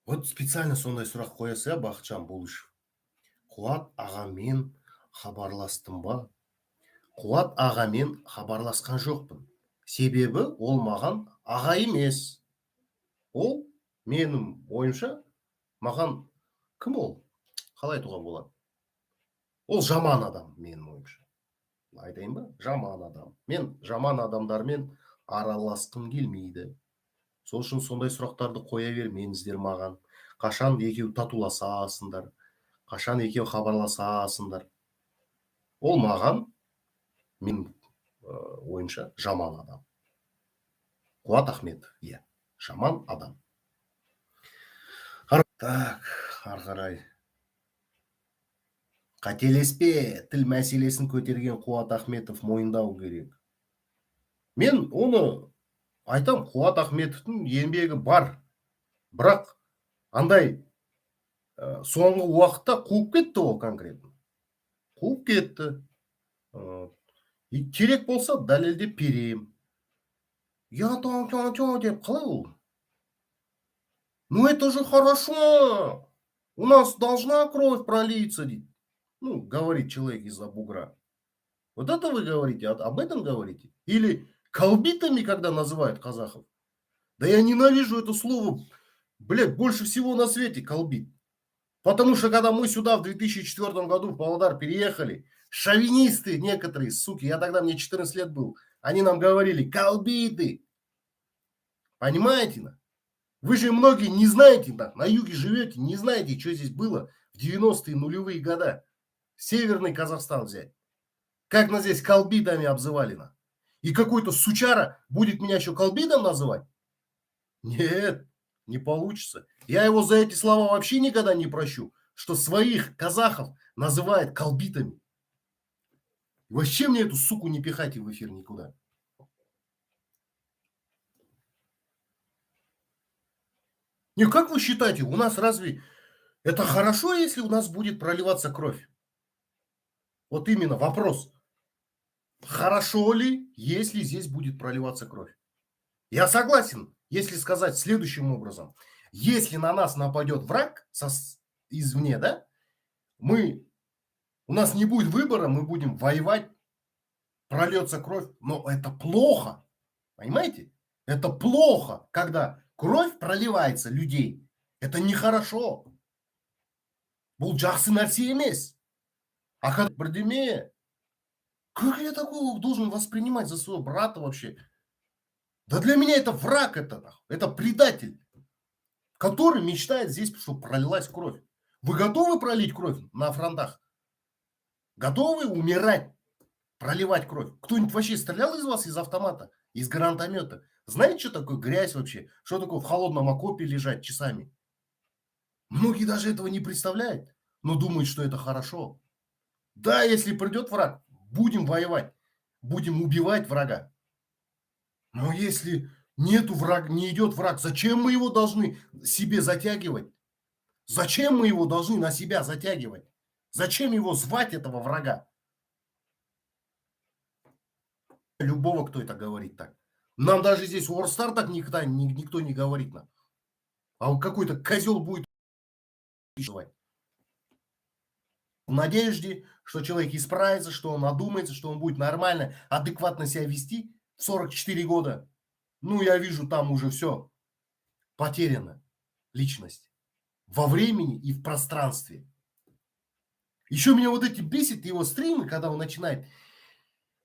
Вот специально сондай сұрақ қоясыз, иә, Бақытжан Бұлышев. Қуат ағамен хабарластым ба? Қуат ағамен хабарласқан жоқпын. Себебі ол маған аға емес. Ол менің ойымша маған кім ол? Қалай айтуға болады? Ол жаман адам менің ойымша. Айтайын ба? Жаман адам. Мен жаман адамдармен араласқым келмейді. Сол үшін сондай сұрақтарды қоя бермеңіздер маған. Қашан екеу татуласасыңдар, қашан екеу хабарласасыңдар. Ол маған, мен ойымша, жаман адам. Қуат Ахметов, иә, жаман адам. Так, ары қарай. Қателеспе, тіл мәселесін көтерген Қуат Ахметов мойындау керек. Мен оны айтам, Қуат Ахметовтың еңбегі бар. Бірақ андай соңғы уақытта қуып кетті ол конкретно. Қуып кетті. Керек болса дәлелдеп берем. Я деп қалай ол? Ну это же хорошо. У нас должна кровь пролиться. Ну, говорит человек из-за бугра. Вот это вы говорите? Об этом говорите? Или колбитами, когда называют казахов? Да я ненавижу это слово, блядь, больше всего на свете, колбит. Потому что когда мы сюда в 2004 году в Павлодар переехали, шовинисты некоторые, суки, мне 14 лет был, они нам говорили, колбиты. Понимаете? Вы же многие не знаете, на юге живете, не знаете, что здесь было в 90-е нулевые года. Северный Казахстан взять. Как нас здесь колбитами обзывали. И какой-то сучара будет меня еще колбитом называть? Нет, не получится. Я его за эти слова вообще никогда не прощу, что своих казахов называет колбитами. Вообще мне эту суку не пихайте в эфир никуда. Не, как вы считаете, у нас разве это хорошо, если у нас будет проливаться кровь? Вот именно вопрос. Хорошо ли, если здесь будет проливаться кровь? Я согласен, если сказать следующим образом. Если на нас нападет враг извне, да, у нас не будет выбора, мы будем воевать, прольется кровь, но это плохо, понимаете? Это плохо, когда кровь проливается людей. Это нехорошо. Бұл жақсы нәрсе емес. А когда бірдеме, как я такого должен воспринимать за своего брата вообще? Да для меня это враг, это предатель, который мечтает здесь, чтобы пролилась кровь. Вы готовы пролить кровь на фронтах? Готовы умирать, проливать кровь? Кто-нибудь вообще стрелял из вас из автомата, из гранатомета? Знаете, что такое грязь вообще? Что такое в холодном окопе лежать часами? Многие даже этого не представляют, но думают, что это хорошо. Да, если придет враг, будем воевать, будем убивать врага. Но если нету врага, не идет враг, зачем мы его должны себе затягивать? Зачем мы его должны на себя затягивать? Зачем его звать, этого врага? Любого, кто это говорит так. Нам даже здесь Орстар так никто не говорит нам. А вот какой-то козел будет в надежде, что человек исправится, что он одумается, что он будет нормально, адекватно себя вести в 44 года. Ну, я вижу, там уже все потеряно. Личность. Во времени и в пространстве. Еще меня вот эти бесит его стримы, когда он начинает.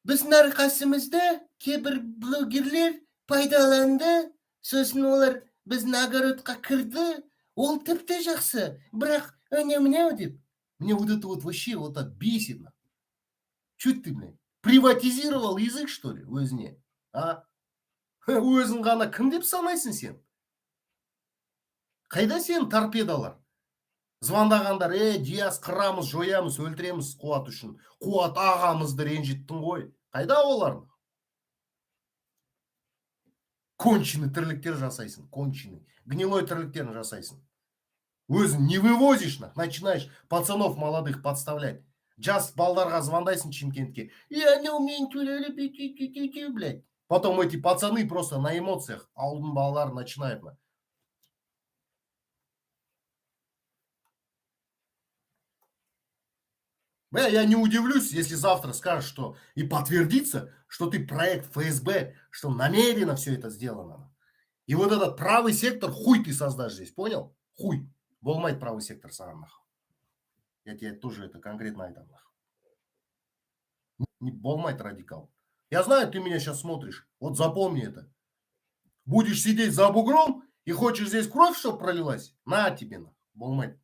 Біздің арқасымызда кейбір блогерлер пайдаланды, сосын олар біздің огородқа кірді, ол тіпті жақсы, бірақ мынау деп. Мне вот это вот вообще вот так бесит. Че ты, блин, приватизировал язык, что ли, өзіне? А? Өзің ғана кім деп санайсың сен? Қайда сен торпедалар? Звондағандар, Диас қырамыз, жоямыз, өлтіреміз Қуат үшін. Қуат ағамызды ренжіттің ғой. Қайда олар? Конченый тірліктер жасайсың, конченый. Гнилой тірліктерін жасайсың. Өзің не вывозишь, начинаешь пацанов молодых подставлять. Жас балдарға звондайсың Шымкентке. Я не умею төлелі, блядь. Потом эти пацаны просто на эмоциях ауылдың балалары начинают. Я не удивлюсь, если завтра скажешь, что и подтвердится, что ты проект ФСБ, что намеренно все это сделано. И вот этот правый сектор, хуй ты создашь здесь, понял? Хуй. Болмайт правый сектор саған. Я тебе тоже это конкретно айтам. Не болмайт радикал. Я знаю, ты меня сейчас смотришь. Вот запомни это. Будешь сидеть за бугром и хочешь здесь кровь, чтобы пролилась? На тебе, болмайт.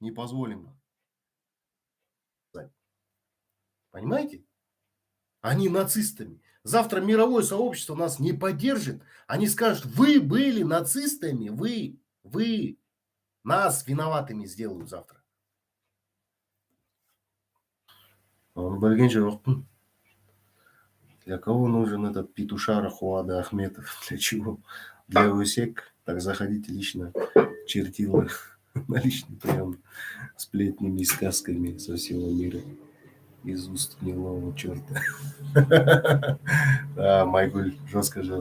Не позволим. Понимаете? Они нацистами. Завтра мировое сообщество нас не поддержит. Они скажут, вы были нацистами, вы нас виноватыми сделают завтра. Для кого нужен этот петушара Хуада Ахметов? Для чего? Для ОСЕК? Так заходите лично чертила на личный прием сплетнями и сказками со всего мира. Из уст гнилого черта. Да, Майгуль, жестко же